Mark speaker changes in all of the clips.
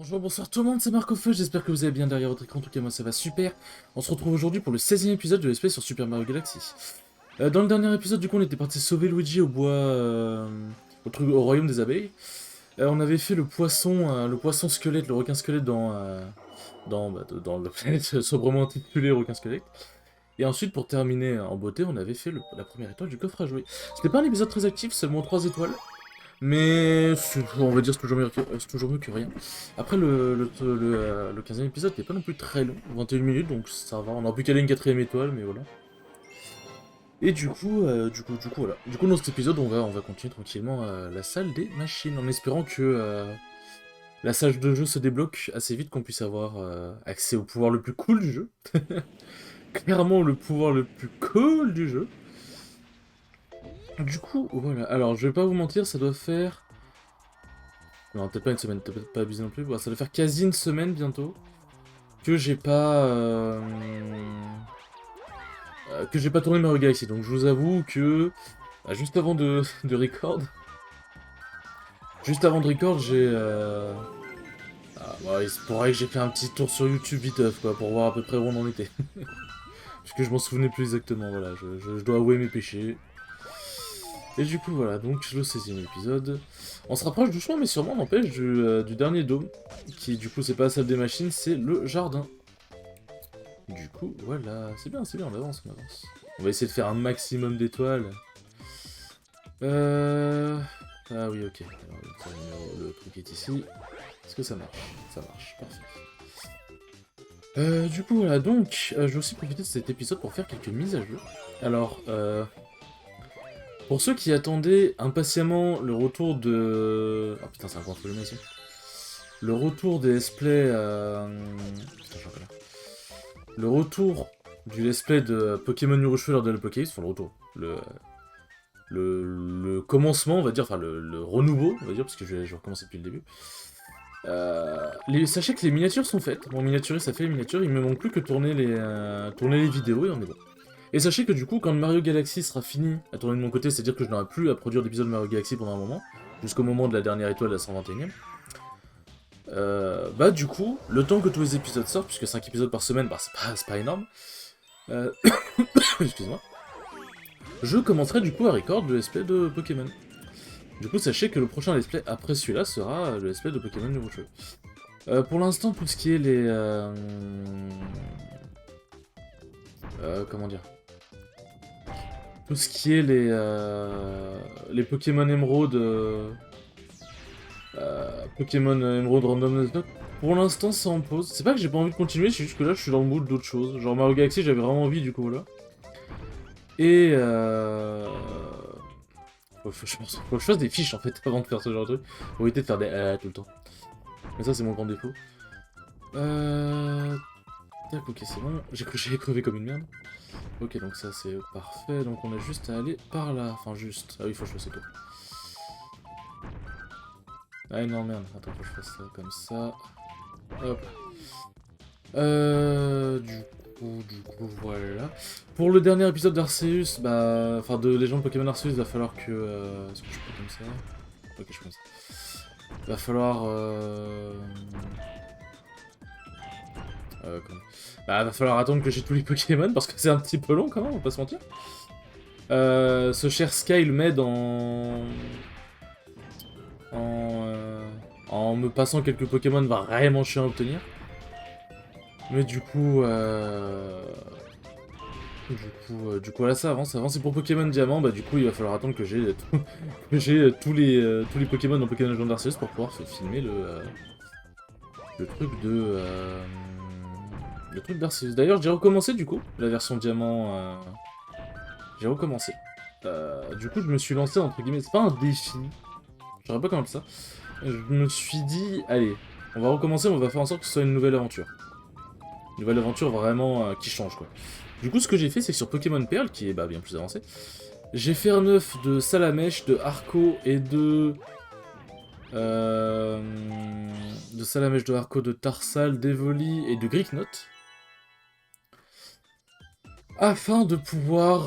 Speaker 1: Bonjour, bonsoir tout le monde, c'est Marc Feu, j'espère que vous allez bien derrière votre écran, en tout cas moi ça va super. On se retrouve aujourd'hui pour le 16e épisode de l'espèce sur Super Mario Galaxy. Dans le dernier épisode, du coup, on était parti sauver Luigi au bois, au royaume des abeilles. On avait fait le poisson squelette, le requin squelette dans le planète sobrement intitulé requin squelette. Et ensuite, pour terminer en beauté, on avait fait la première étoile du coffre à jouer. C'était pas un épisode très actif, seulement 3 étoiles. Mais on va dire c'est toujours mieux que rien. Après le 15e épisode n'est pas non plus très long, 21 minutes, donc ça va, on aurait pu caler une quatrième étoile, mais voilà. Et du coup, voilà. Du coup, dans cet épisode, on va continuer tranquillement la salle des machines, en espérant que la salle de jeu se débloque assez vite, qu'on puisse avoir accès au pouvoir le plus cool du jeu. Clairement le pouvoir le plus cool du jeu. Du coup, voilà. Alors, je vais pas vous mentir, ça doit faire... Non, peut-être pas une semaine, peut-être pas abusé non plus. Bah, ça doit faire quasi une semaine bientôt que j'ai pas tourné Mario Galaxy. Donc je vous avoue que juste avant de record, j'ai bah, il se pourrait que j'ai fait un petit tour sur YouTube vite quoi pour voir à peu près où on en était. Puisque je m'en souvenais plus exactement. Voilà, je dois avouer mes péchés. Et du coup voilà, donc le 16e épisode. On se rapproche doucement mais sûrement, n'empêche, du dernier dôme. Qui du coup c'est pas la salle des machines, c'est le jardin. Du coup, voilà, c'est bien, on avance, on avance. On va essayer de faire un maximum d'étoiles. Euh... Ah oui, ok. Alors, le truc est ici. Est-ce que ça marche? Ça marche, parfait. Du coup, voilà, donc, je vais aussi profiter de cet épisode pour faire quelques mises à jour. Alors, pour ceux qui attendaient impatiemment le retour de... Ah putain, c'est un point de ici. Le retour des let's play... Putain, j'en connais. Le retour du let's play de Pokémon New Rouge lors de l'Apocalypse, enfin le retour, le commencement, on va dire, enfin le renouveau, on va dire, parce que je vais recommencer depuis le début. Sachez que les miniatures sont faites. Mon miniaturiste a fait les miniatures, il me manque plus que tourner les vidéos et on est bon. Et sachez que du coup, quand Mario Galaxy sera fini à tourner de mon côté, c'est-à-dire que je n'aurai plus à produire d'épisodes de Mario Galaxy pendant un moment, jusqu'au moment de la dernière étoile, la 121ème. Bah du coup, le temps que tous les épisodes sortent, puisque 5 épisodes par semaine, bah c'est pas énorme, euh... excuse-moi, je commencerai du coup à record le let's play de Pokémon. Du coup, sachez que le prochain let's play après celui-là sera le let's play de Pokémon Nouveau Jeu. Pour l'instant, tout ce qui est les... comment dire? Tout ce qui est les Pokémon Emerald... Pokémon Emerald Random Nuzlocke, pour l'instant c'est en pause. C'est pas que j'ai pas envie de continuer, c'est juste que là je suis dans le mood d'autres choses. Genre Mario Galaxy j'avais vraiment envie du coup voilà. Et faut que je fasse des fiches en fait avant de faire ce genre de truc. Faut éviter de faire des tout le temps. Mais ça c'est mon grand défaut. Tac, ok c'est bon. J'ai cru que j'avais crevé comme une merde. Ok donc ça c'est parfait. Donc on a juste à aller par là. Enfin juste. Ah oui faut que je fasse le tour. Ah non merde. Attends faut que je fasse ça comme ça. Hop. Voilà. Pour le dernier épisode d'Arceus, bah, enfin de Légende Pokémon Arceus, va falloir que... Est-ce que je peux comme ça? Ok, je peux comme ça. Va falloir... Bah, va falloir attendre que j'ai tous les Pokémon, parce que c'est un petit peu long quand même, on va pas se mentir. Ce cher Skyle m'aide en me passant quelques Pokémon vraiment chiants à obtenir. Mais du coup là ça avance, Et pour Pokémon Diamant, bah du coup il va falloir attendre que j'ai tous les Pokémon dans Pokémon Legend Arceus pour pouvoir filmer le truc le truc d'Arceus. D'ailleurs j'ai recommencé du coup, la version Diamant, j'ai recommencé. Du coup je me suis lancé entre guillemets, c'est pas un défi, je saurais pas comment dire ça. Je me suis dit, allez, on va recommencer, on va faire en sorte que ce soit une nouvelle aventure. Une nouvelle aventure vraiment qui change quoi. Du coup, ce que j'ai fait, c'est que sur Pokémon Pearl, qui est bien plus avancé, j'ai fait un œuf de Salamèche, de Arco et de... de Salamèche, de Arco, de Tarsal, d'Evoli et de Gricknot. Afin de pouvoir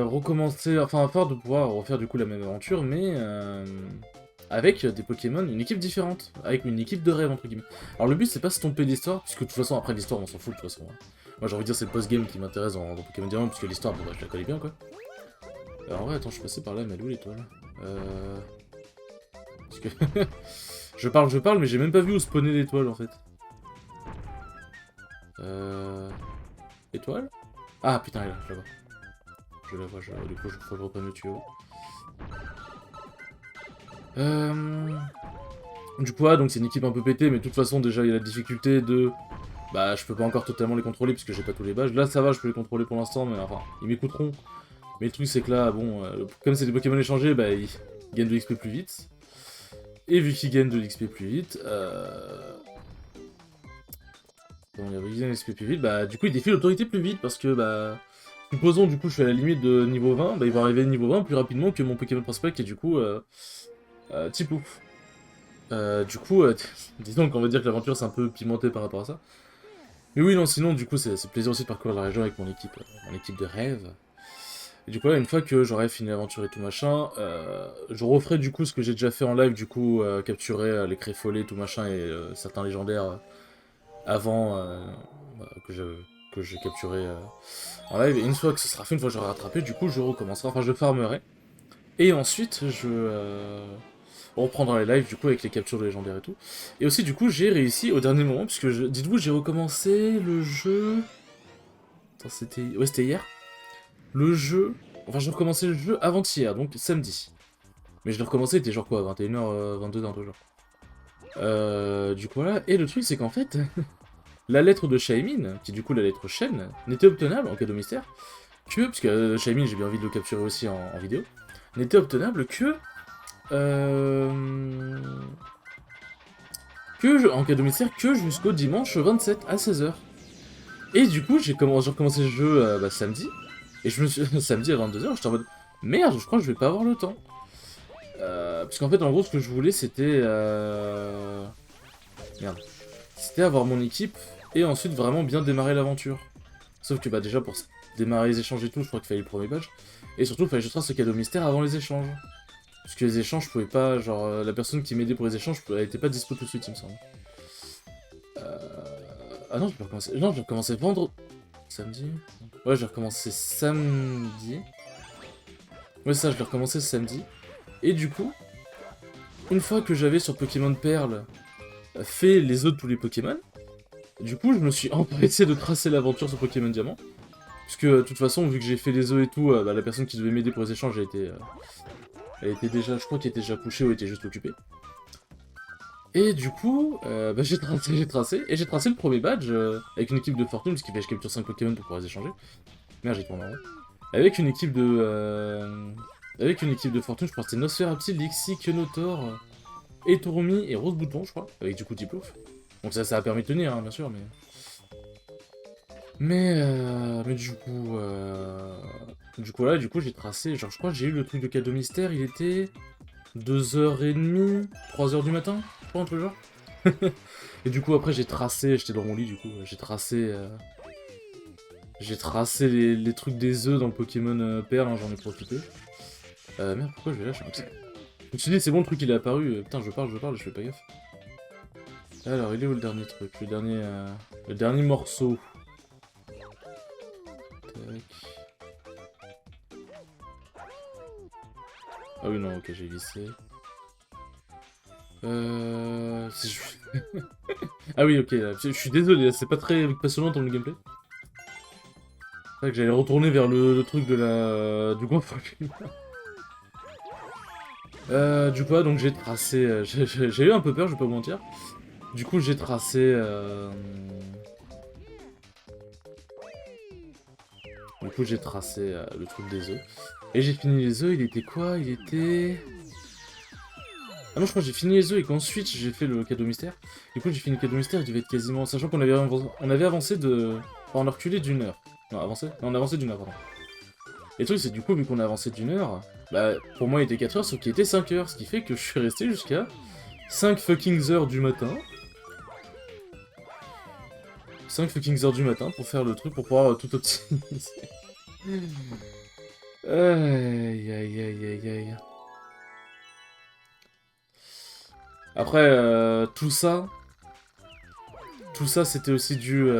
Speaker 1: recommencer... Enfin, afin de pouvoir refaire du coup la même aventure, mais... avec des Pokémon, une équipe différente, avec une équipe de rêve entre guillemets. Alors le but c'est pas se tromper d'histoire, puisque de toute façon après l'histoire on s'en fout de toute façon. Hein. Moi j'ai envie de dire c'est le post-game qui m'intéresse dans Pokémon Diamant, puisque l'histoire bon, bah, je la connais bien quoi. Alors ouais attends je suis passé par là, mais elle est où l'étoile Parce que... je parle mais j'ai même pas vu où spawner l'étoile en fait. Étoile? Ah putain elle est là, je la vois. Du coup faut que je reprenne le tuyau. Du coup, donc c'est une équipe un peu pétée, mais de toute façon, déjà, il y a la difficulté de... Bah, je peux pas encore totalement les contrôler, puisque j'ai pas tous les badges. Là, ça va, je peux les contrôler pour l'instant, mais enfin, ils m'écouteront. Mais le truc, c'est que là, bon, comme c'est des Pokémon échangés, bah, ils gagnent de l'XP plus vite. Et vu qu'ils gagnent de l'XP plus vite, comment dire, ils gagnent de l'XP plus vite, bah, du coup, ils défient l'autorité plus vite, parce que, bah... Supposons, du coup, je suis à la limite de niveau 20, bah, ils vont arriver à niveau 20 plus rapidement que mon Pokémon principal, qui est du coup... Tipou. Du coup, disons qu'on va dire que l'aventure c'est un peu pimenté par rapport à ça. Mais oui, non, sinon, du coup, c'est plaisir aussi de parcourir la région avec mon équipe de rêve. Et du coup, là, une fois que j'aurai fini l'aventure et tout machin, je referai du coup ce que j'ai déjà fait en live, du coup, capturer les créfolets, tout machin, et certains légendaires avant bah, que j'ai capturé en live. Et une fois que ce sera fait, une fois que j'aurai rattrapé, du coup, je recommencerai, enfin, je farmerai. Et ensuite, on reprendra les lives du coup avec les captures de légendaires et tout. Et aussi du coup j'ai réussi au dernier moment, puisque dites-vous j'ai recommencé le jeu... Attends c'était... Ouais c'était hier. Le jeu... Enfin j'ai recommencé le jeu avant-hier, donc samedi. Mais je l'ai recommencé, il était genre quoi, 21h, 22h, genre. Du coup voilà, et le truc c'est qu'en fait, la lettre de Shaymin, qui est du coup la lettre Shen, n'était obtenable en cadeau mystère que, puisque Shaymin j'ai bien envie de le capturer aussi en vidéo, n'était obtenable que... en cadeau mystère que jusqu'au dimanche 27 à 16h. Et du coup, j'ai recommencé le jeu bah, samedi, et je me suis... samedi à 22h, j'étais en mode merde, je crois que je vais pas avoir le temps. Parce qu'en fait, en gros, ce que je voulais, c'était... Merde. C'était avoir mon équipe, et ensuite vraiment bien démarrer l'aventure. Sauf que bah déjà, pour démarrer les échanges et tout, je crois qu'il fallait le premier badge. Et surtout, il fallait que je trace ce cadeau mystère avant les échanges. Parce que les échanges, je pouvais pas... Genre, la personne qui m'aidait pour les échanges, elle était pas dispo tout de suite, il me semble. Ah non, je peux recommencer. Non, j'ai recommencé vendredi. Samedi. Ouais, j'ai recommencé samedi. Ouais, ça, je l'ai recommencé samedi. Et du coup, une fois que j'avais sur Pokémon Perle fait les œufs de tous les Pokémon, du coup, je me suis empressé de tracer l'aventure sur Pokémon Diamant. Puisque, de toute façon, vu que j'ai fait les œufs et tout, bah, la personne qui devait m'aider pour les échanges, elle était déjà, je crois qu'elle était déjà couchée ou était juste occupée. Et du coup, bah, j'ai tracé le premier badge avec une équipe de fortune, parce qu'il fallait que je capture 5 Pokémon pour pouvoir les échanger. Merde, j'ai tourné en rond. Avec une équipe de... Avec une équipe de fortune, je crois que c'était Nosferapti, Lixie, Kenotor, Etourmi et Rose Bouton, je crois, avec du coup Tiplouf. Donc ça a permis de tenir, hein, bien sûr, mais... Mais du coup... Du coup, là, j'ai tracé... Genre, je crois que j'ai eu le truc de cadeau mystère, il était... 2h30, 3h du matin, je crois, un truc genre. Et du coup, après, j'ai tracé... J'étais dans mon lit, du coup, j'ai tracé... J'ai tracé les trucs des œufs dans le Pokémon Perle, hein, j'en ai profité. Merde, pourquoi je vais là, je me suis dit, c'est bon, le truc il est apparu. Putain, je parle, je fais pas gaffe. Alors, il est où le dernier truc? Le dernier morceau. Tac. Ah oui, non, ok, j'ai glissé. Ah oui, ok, je suis désolé, c'est pas très passionnant dans le gameplay. C'est vrai que j'allais retourner vers le truc de du coin. Du coup, donc j'ai tracé... j'ai eu un peu peur, je vais pas vous mentir. Du coup, j'ai tracé... Du coup, j'ai tracé le truc des œufs. Et j'ai fini les œufs, il était quoi? Il était... Ah non, je crois que j'ai fini les œufs et qu'ensuite j'ai fait le cadeau mystère. Du coup, j'ai fini le cadeau mystère, il devait être quasiment... Sachant qu'on avait avancé de... Enfin, on a reculé d'une heure. Non, avancé? Non, on a avancé d'une heure, pardon. Et le truc, c'est du coup, vu qu'on a avancé d'une heure, bah, pour moi, il était 4 heures, sauf qu'il était 5 heures. Ce qui fait que je suis resté jusqu'à 5 fucking heures du matin. 5 fucking heures du matin pour faire le truc, pour pouvoir tout optimiser. Aïe, aïe, aïe, aïe, aïe. Après, tout ça c'était aussi dû...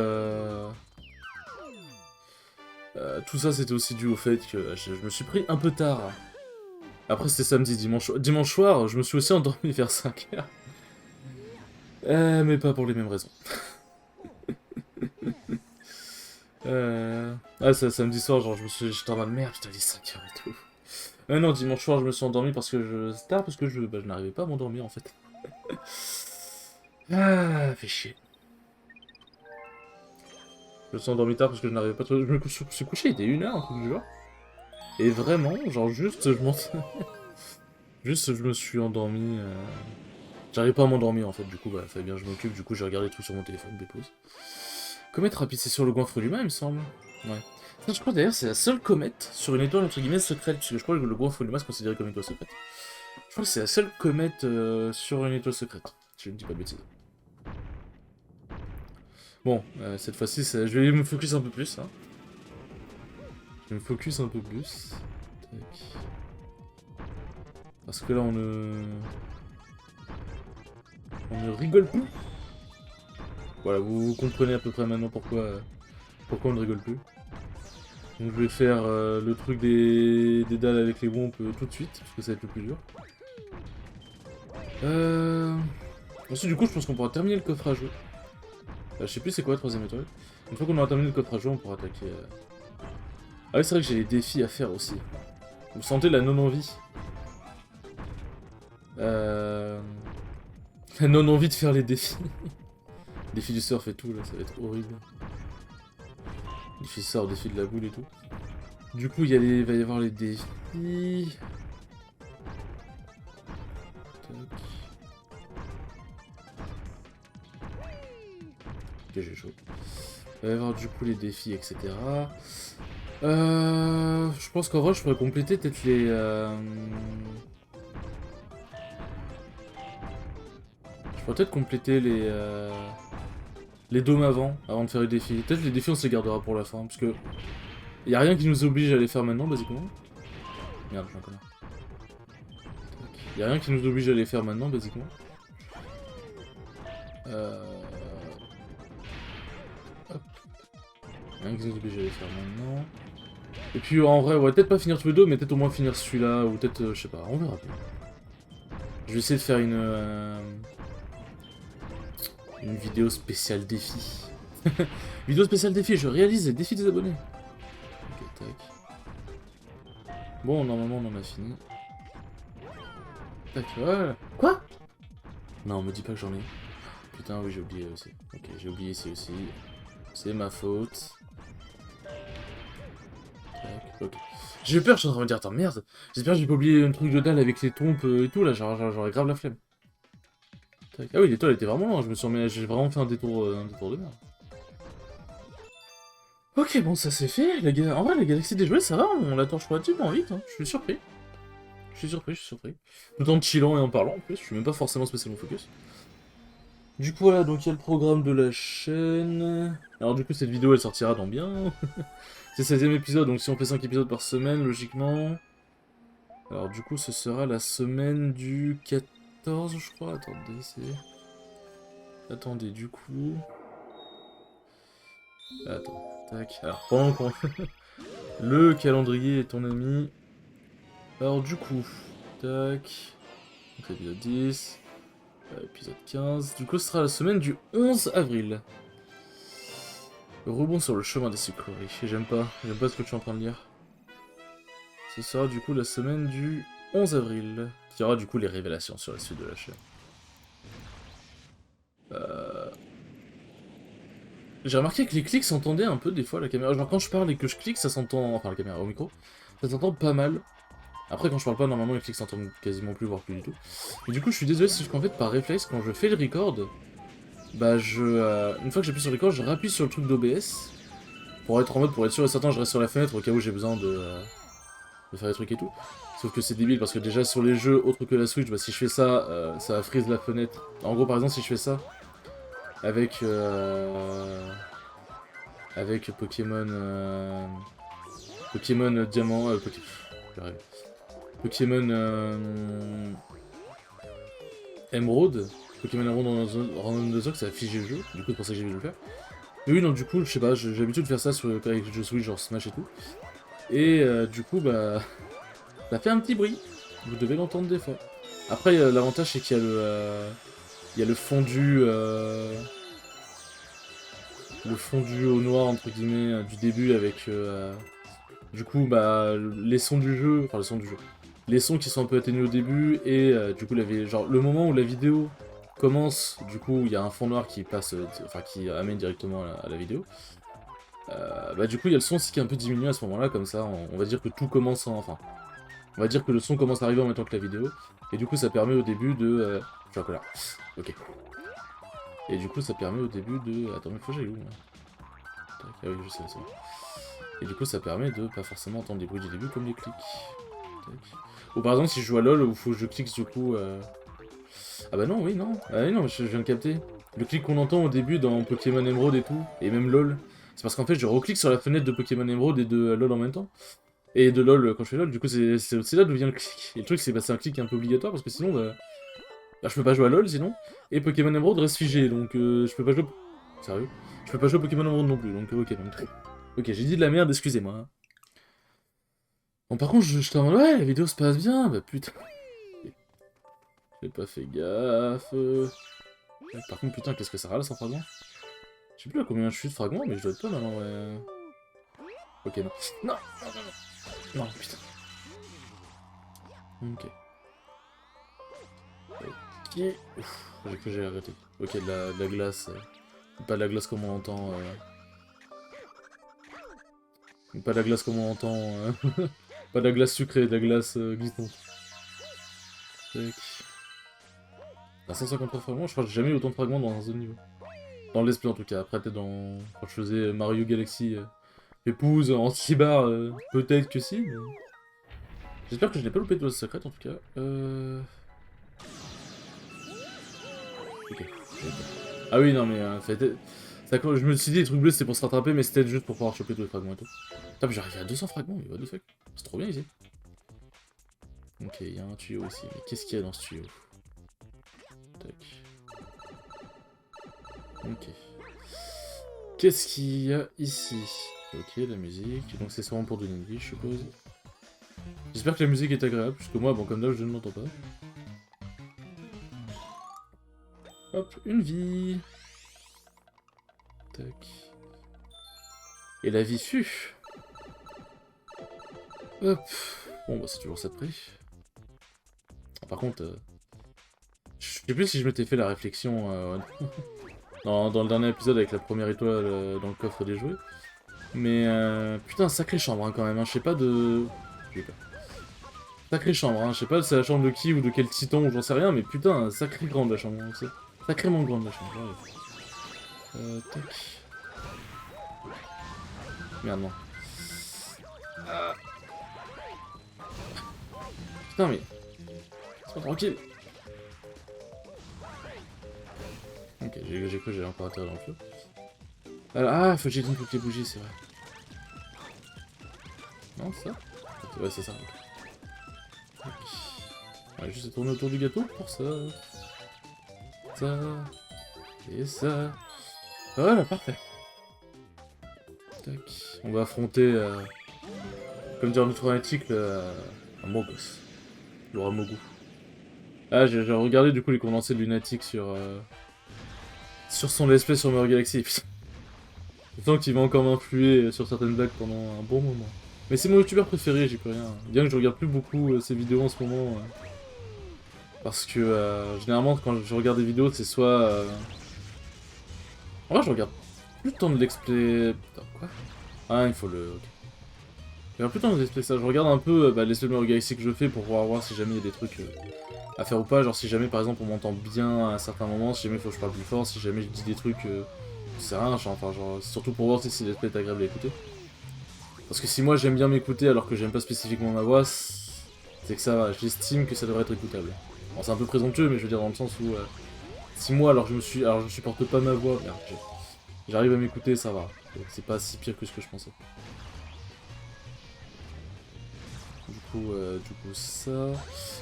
Speaker 1: tout ça c'était aussi dû au fait que je me suis pris un peu tard. Après c'était samedi, dimanche soir, je me suis aussi endormi vers 5h. Mais pas pour les mêmes raisons. Ah, ça, samedi soir, genre, j'étais en mode merde, putain, il est 5h et tout. Non, dimanche soir, je me suis endormi parce que c'est tard, parce que je n'arrivais pas à m'endormir en fait. Ah, fait chier. Je me suis endormi tard parce que je n'arrivais pas trop. Je me suis couché, il était 1h, un truc du genre. Et vraiment, genre, juste, je me suis endormi. J'arrivais pas à m'endormir en fait, du coup, bah, fallait bien que je m'occupe, du coup, j'ai regardé tout sur mon téléphone, des pauses. Comète rapide, c'est sur le goinfre d'humain, il me semble. Ouais. Ça, je crois d'ailleurs, c'est la seule comète sur une étoile entre guillemets secrète, puisque je crois que le goinfre d'humain est considéré comme une étoile secrète. Je crois que c'est la seule comète sur une étoile secrète, si je ne dis pas de bêtises. Bon, cette fois-ci, je vais me focus un peu plus. Hein. Je vais me focus un peu plus. Tac. Parce que là, on ne rigole plus. Voilà, vous comprenez à peu près maintenant pourquoi on ne rigole plus. Donc je vais faire le truc des dalles avec les wompes tout de suite, parce que ça va être le plus dur. Ensuite, du coup, je pense qu'on pourra terminer le coffre à jeu. Je sais plus c'est quoi la troisième étoile. Une fois qu'on aura terminé le coffre à jeu, on pourra attaquer... Ah oui, c'est vrai que j'ai les défis à faire aussi. Vous sentez la non-envie La non-envie de faire les défis. Défi du surf et tout, là, ça va être horrible. Défi surf, défi de la boule et tout. Du coup, il va y avoir les défis... Tac. Ok, j'ai chaud. Il va y avoir du coup les défis, etc. Je pense qu'en vrai, je pourrais compléter peut-être Je pourrais peut-être compléter les dômes avant de faire les défis. Peut-être les défis, on se les gardera pour la fin, parce que... Y a rien qui nous oblige à les faire maintenant, basiquement. Merde, je suis un connard. Y a rien qui nous oblige à les faire maintenant, basiquement. Hop. Rien qui nous oblige à les faire maintenant. Et puis en vrai, on va peut-être pas finir tous les deux, mais peut-être au moins finir celui-là, ou peut-être, je sais pas, on verra bien. Je vais essayer de faire une vidéo spéciale défi. Vidéo spéciale défi, je réalise les défis des abonnés. Ok, tac. Bon, normalement, on en a fini. Tac, voilà. Quoi? Non, me dis pas que j'en ai. Putain, oui, j'ai oublié aussi. Ok, j'ai oublié ici aussi. C'est ma faute. Tac, ok. J'ai eu peur, je suis en train de me dire, attends, merde. J'espère que j'ai pas oublié un truc de dalle avec les trompes et tout, là, j'aurais grave la flemme. Tac. Ah oui, l'étoile était vraiment loin, j'ai vraiment fait un détour de merde. Ok, bon, ça c'est fait. En vrai, la galaxie des jouets, ça va, on la torche relativement vite, hein. Je suis surpris. Je suis surpris. Tout en chillant et en parlant, en plus, je suis même pas forcément spécialement focus. Du coup, voilà, donc il y a le programme de la chaîne. Alors du coup, cette vidéo, elle sortira dans bien... C'est le 16e épisode, donc si on fait 5 épisodes par semaine, logiquement... Alors du coup, ce sera la semaine du 14, je crois. Attendez, c'est... Attendez, du coup... Attends, tac. Alors, pendant qu'on... Le calendrier est ton ami. Alors du coup... Tac... Donc épisode 10... épisode 15... Du coup, ce sera la semaine du 11 avril. Rebond sur le chemin des sucreries. J'aime pas ce que je suis en train de lire. Ce sera du coup la semaine du 11 avril. Qui aura du coup les révélations sur la suite de la chaîne. J'ai remarqué que les clics s'entendaient un peu des fois à la caméra. Genre quand je parle et que je clique, ça s'entend... Enfin la caméra au micro. Ça s'entend pas mal. Après quand je parle pas, normalement les clics s'entendent quasiment plus, voire plus du tout. Et du coup je suis désolé, c'est juste qu'en fait par réflexe, quand je fais le record, bah une fois que j'appuie sur le record, je rappuie sur le truc d'OBS. Pour être sûr et certain, je reste sur la fenêtre au cas où j'ai besoin de faire des trucs et tout. Sauf que c'est débile parce que déjà sur les jeux autres que la Switch, bah, si je fais ça, ça va freeze la fenêtre. En gros, par exemple, si je fais ça avec avec Pokémon Diamant, Pokémon Emerald, Pokémon Emerald Random Dozer, ça a figé le jeu, du coup c'est pour ça que j'ai voulu le faire. Mais oui, non, du coup, je sais pas, j'ai l'habitude de faire ça sur avec les jeux Switch, genre Smash et tout. Et du coup, bah, ça fait un petit bruit, vous devez l'entendre des fois. Après, l'avantage c'est qu'il y a il y a le fondu au noir, entre guillemets, du début avec, du coup, bah, les sons du jeu, enfin les sons du jeu, les sons qui sont un peu atténués au début, et du coup, genre, le moment où la vidéo commence, du coup, il y a un fond noir qui passe, enfin, qui amène directement à la vidéo. Bah, du coup, il y a le son aussi qui est un peu diminué à ce moment-là, comme ça, on va dire que tout commence en, enfin, on va dire que le son commence à arriver en même temps que la vidéo, et du coup, ça permet au début de, je suis un connard, ok. Et du coup, ça permet au début de, attends, mais faut que j'aille où, moi? Tac, ah oui, je sais, c'est bon. Et du coup, ça permet de pas forcément entendre les bruits du début comme les clics. Tac. Ou par exemple, si je joue à LoL, où faut que je clique du coup... Ah bah non, oui, non. Ah oui, non, je viens de capter. Le clic qu'on entend au début dans Pokémon Emerald et tout, et même LoL, c'est parce qu'en fait, je reclique sur la fenêtre de Pokémon Emerald et de LoL en même temps. Et de LoL quand je fais LoL, du coup, c'est là d'où vient le clic. Et le truc, c'est bah, c'est un clic un peu obligatoire, parce que sinon, bah, je peux pas jouer à LoL, sinon. Et Pokémon Emerald reste figé, donc je peux pas jouer... Sérieux? Je peux pas jouer à Pokémon Emerald non plus, donc ok, donc... Ok, j'ai dit de la merde, excusez-moi. Hein. Bon, par contre, je t'en ouais, la vidéo se passe bien, bah putain. J'ai pas fait gaffe. Ouais, par contre, putain, qu'est-ce que ça râle sans fragment? Je sais plus à combien je suis de fragments, mais je dois être pas mal en vrai. Ok, non. Non, non, non, non. Non, putain. Ok. Ok. Ouf, j'ai cru que j'allais arrêter. Ok, de la glace. Pas de la glace comme on l'entend. Pas de la glace comme on l'entend. Pas de la glace sucrée, de la glace glissante. Tac. À 153 fragments, je crois que j'ai jamais eu autant de fragments dans un seul niveau. Dans l'esprit en tout cas, après peut-être dans... Quand je faisais Mario Galaxy épouse en 6 barres, peut-être que si, mais... J'espère que je n'ai pas loupé de dose secrète en tout cas. Ok. Ah oui, non mais... je me suis dit les trucs bleus c'était pour se rattraper, mais c'était juste pour pouvoir choper tous les fragments et tout. Putain, mais j'arrive à 200 fragments, mais what the fuck. C'est trop bien ici. Ok, il y a un tuyau aussi, mais qu'est-ce qu'il y a dans ce tuyau? Tac. Ok. Qu'est-ce qu'il y a ici? Ok, la musique. Donc c'est sûrement pour donner une vie, je suppose. J'espère que la musique est agréable, puisque moi, bon, comme d'hab, je ne l'entends pas. Hop, une vie. Tac. Et la vie fut. Hop. Bon, bah c'est toujours ça de prix. Par contre, je sais plus si je m'étais fait la réflexion dans le dernier épisode avec la première étoile dans le coffre des jouets. Mais putain, sacrée chambre hein, quand même, hein. Je sais pas de... J'ai peur. Sacrée chambre, hein. Je sais pas si c'est la chambre de qui ou de quel titan ou j'en sais rien, mais putain, sacrée grande la chambre. Hein. Sacrément grande la chambre. Tac. Merde, non. Putain, mais... Sois tranquille. Ok, j'ai cru que j'allais encore atterrir dans le feu. Alors, faut que j'éteigne toutes les bougies, c'est vrai. Non, c'est ça? Ouais, c'est ça. Okay. Ouais, juste à tourner autour du gâteau pour ça. Ça. Et ça. Voilà, parfait. Tac. On va affronter, comme dire notre article, un Mogos. Laura Mogu. Ah, j'ai regardé du coup les condensés de Lunatic sur son let's play sur Mario Galaxy. Putain. Je sens qu'il va encore m'influer sur certaines blagues pendant un bon moment. Mais c'est mon youtubeur préféré, j'y peux rien. Bien que je regarde plus beaucoup ses vidéos en ce moment. Parce que généralement quand je regarde des vidéos, c'est soit... En vrai, je regarde plus le temps de l'explay... Putain, quoi? Ah, il faut le... Ok. Je regarde plus le temps de l'explay ça. Je regarde un peu les let's play Mario Galaxy que je fais pour pouvoir voir si jamais il y a des trucs à faire ou pas. Genre si jamais par exemple on m'entend bien à un certain moment, si jamais il faut que je parle plus fort, si jamais je dis des trucs... c'est rien, enfin genre... Surtout pour voir si le let's play est agréable à écouter. Parce que si moi j'aime bien m'écouter alors que j'aime pas spécifiquement ma voix, c'est que ça va, j'estime que ça devrait être écoutable. Bon, c'est un peu présomptueux, mais je veux dire dans le sens où... si moi, alors je supporte pas ma voix, merde, j'arrive à m'écouter, ça va. C'est pas si pire que ce que je pensais. Du du coup ça...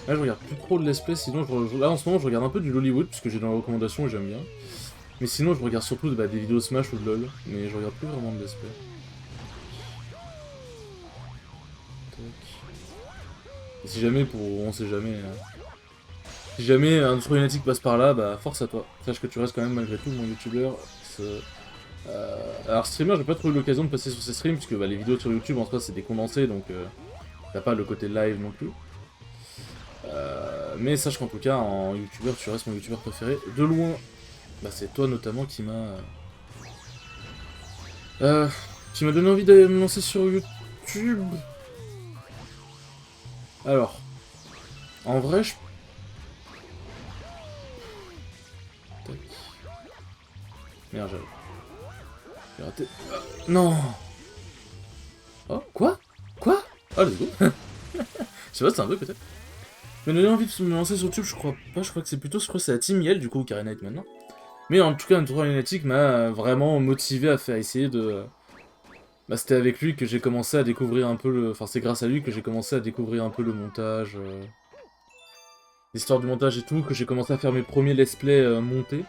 Speaker 1: Là je regarde plus trop de let's play, sinon là en ce moment je regarde un peu du Lollywood, puisque j'ai dans les recommandations et j'aime bien. Mais sinon je regarde surtout des vidéos Smash ou de LoL, mais je regarde plus vraiment de let's play. Et si jamais, on sait jamais... Si jamais un autre Lunatic passe par là, bah force à toi. Sache que tu restes quand même malgré tout mon youtubeur. Alors streamer, j'ai pas trop eu l'occasion de passer sur ces streams, puisque les vidéos sur YouTube en soi c'est des condensés, donc t'as pas le côté live non plus. Mais sache qu'en tout cas, en youtubeur, tu restes mon youtubeur préféré. De loin, c'est toi notamment qui m'a donné envie de me lancer sur YouTube. Alors, en vrai, je... Tac. Merde, j'ai raté. Non. Oh, quoi? Ah, let's go. Je sais pas, c'est un peu peut-être. Mais donné envie de me lancer sur YouTube, je crois pas, je crois que c'est la Team Yell, du coup, Karenite maintenant. Mais en tout cas, un tutoriel lunatique m'a vraiment motivé à faire essayer de... c'était avec lui que j'ai commencé à découvrir un peu le... Enfin, c'est grâce à lui que j'ai commencé à découvrir un peu le montage. L'histoire du montage et tout, que j'ai commencé à faire mes premiers let's play montés.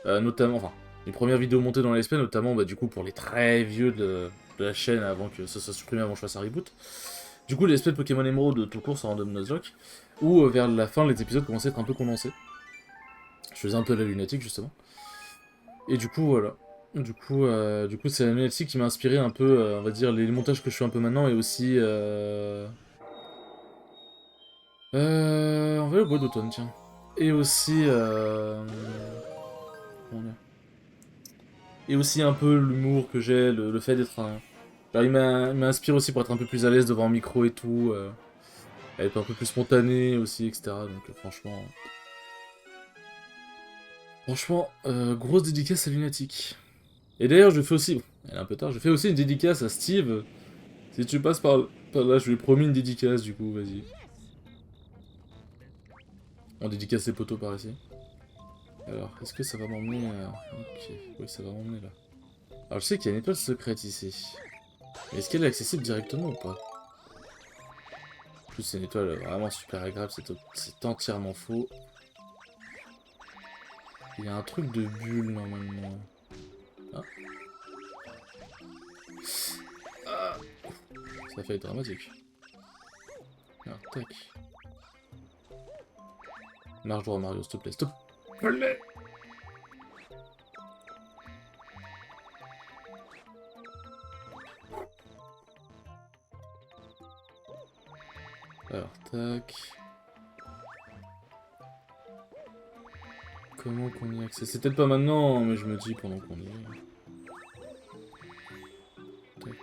Speaker 1: Notamment, enfin, les premières vidéos montées dans les let's play, notamment, du coup, pour les très vieux de la chaîne, avant que ça soit supprimé, avant que je fasse un reboot. Du coup, les let's play de Pokémon Emerald de tout court sur Random Nuzlocke, où vers la fin, les épisodes commençaient à être un peu condensés. Je faisais un peu la lunatique, justement. Et du coup, voilà. Du coup, c'est la lunatique qui m'a inspiré un peu, on va dire, les montages que je fais un peu maintenant, et aussi... on va aller au bois d'automne, tiens. Et aussi... comment dire, et aussi un peu l'humour que j'ai, le fait d'être un... Alors, il m'a inspiré aussi pour être un peu plus à l'aise devant un micro et tout, être un peu plus spontané aussi, etc. Donc franchement... grosse dédicace à Lunatic. Et d'ailleurs, je fais aussi... Bon, elle est un peu tard, je fais aussi une dédicace à Steve. Si tu passes par là, je lui ai promis une dédicace, du coup, vas-y. On dédicace les poteaux par ici. Alors, est-ce que ça va m'emmener... Ok, oui, ça va m'emmener là. Alors, je sais qu'il y a une étoile secrète ici. Mais est-ce qu'elle est accessible directement ou pas? En plus, c'est une étoile vraiment super agréable, c'est entièrement faux. Il y a un truc de bulle, normalement. Ah. Ah. Ça fait être dramatique. Alors, tac. Marche droit, Mario, s'il te plaît, stop. Alors, tac. Comment qu'on y accède? C'est peut-être pas maintenant, mais je me dis pendant qu'on y est. Tac.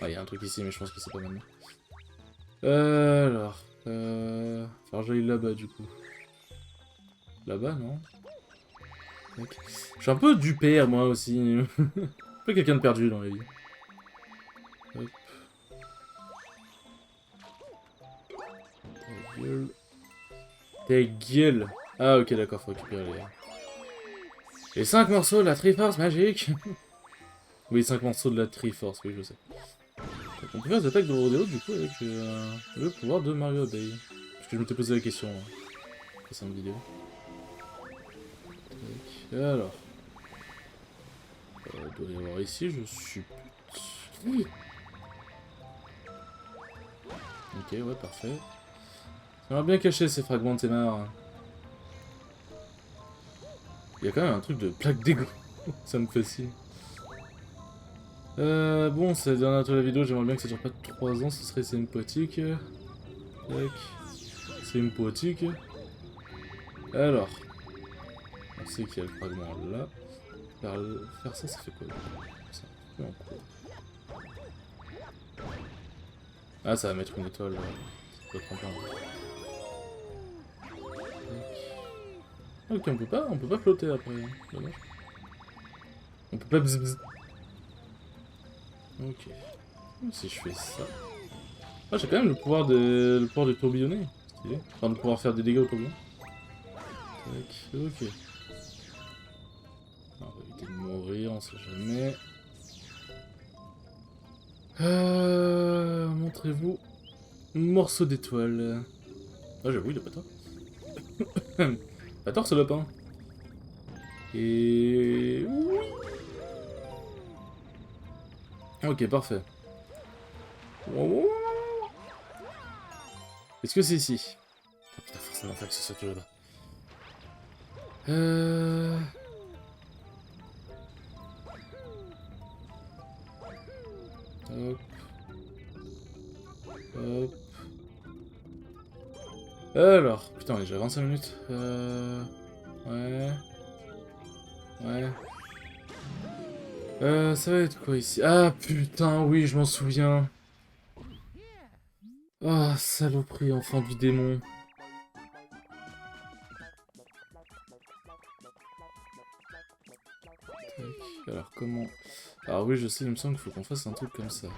Speaker 1: Ah, il y a un truc ici, mais je pense que c'est pas maintenant. Alors... Faut que j'aille là-bas, du coup. Là-bas, non? Tac. Je suis un peu du père, moi, aussi. Un peu quelqu'un de perdu dans la vie. Hop. Ta gueule. Ta gueule. Ah, ok, d'accord, faut récupérer les 5 morceaux de la Triforce magique. Oui, 5 morceaux de la Triforce, oui, je sais. Donc, on peut faire des attaques de rodéo, du coup, avec le pouvoir de Mario Bay. Parce que je m'étais posé la question en précédente vidéo. Tac. Alors. Il doit y avoir ici, je suppute. Oui. Ok, ouais, parfait. Ça m'a bien caché ces fragments de Témar. Il y a quand même un truc de plaque d'égout. Ça me fascine. Bon, c'est la dernière de la vidéo, j'aimerais bien que ça dure pas 3 ans, ce serait c'est une poétique. Tac. C'est une poétique. Alors. On sait qu'il y a le fragment là. Faire ça, ça fait quoi? Ça fait en cours. Ah, ça va mettre une étoile. Ça peut être un peu... Ok, on peut pas flotter après. Dommage. On peut pas bzz. Ok. Si je fais ça... Ah, j'ai quand même le pouvoir de tourbillonner. Stylé. Enfin, de pouvoir faire des dégâts au tourbillon. Tac, ok. On va éviter de mourir, on sait jamais. Montrez-vous. Morceau d'étoile. Ah, j'avoue, il a pas tort. Pas tort, ce lapin. Et... oui. Ok, parfait. Est-ce que c'est ici? Oh putain, forcément, faut que ce soit tout là-bas. Hop. Hop. Alors, putain, on est déjà à 25 minutes. Ouais. Ouais. Ça va être quoi ici? Ah putain, oui, je m'en souviens. Ah, saloperie, enfant du démon. Tac. Alors, comment... Alors oui, je sais, il me semble qu'il faut qu'on fasse un truc comme ça. Tac.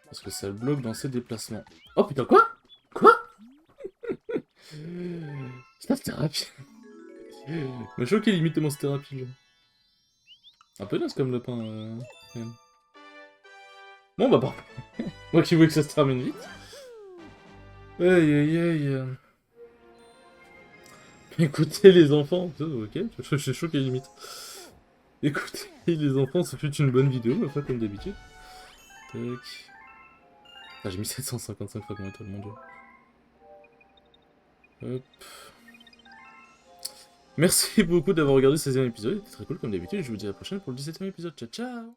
Speaker 1: Parce que ça le bloque dans ses déplacements. Oh putain, quoi? Quoi? Putain, c'était rapide. Mais je crois qu'il limite mon c'était rapide, genre. Un peu naze comme lapin, quand même. Bon, bah, parfait. Moi qui voulais que ça se termine vite. Aïe, aïe, aïe. Écoutez les enfants, ok, je suis choqué limite. Écoutez les enfants, ça fait une bonne vidéo, ma foi, comme d'habitude. Tac. Ah, j'ai mis 755 fragments étoiles, mon dieu. Hop. Merci beaucoup d'avoir regardé ce 16e épisode, c'était très cool comme d'habitude, je vous dis à la prochaine pour le 17e épisode, ciao ciao.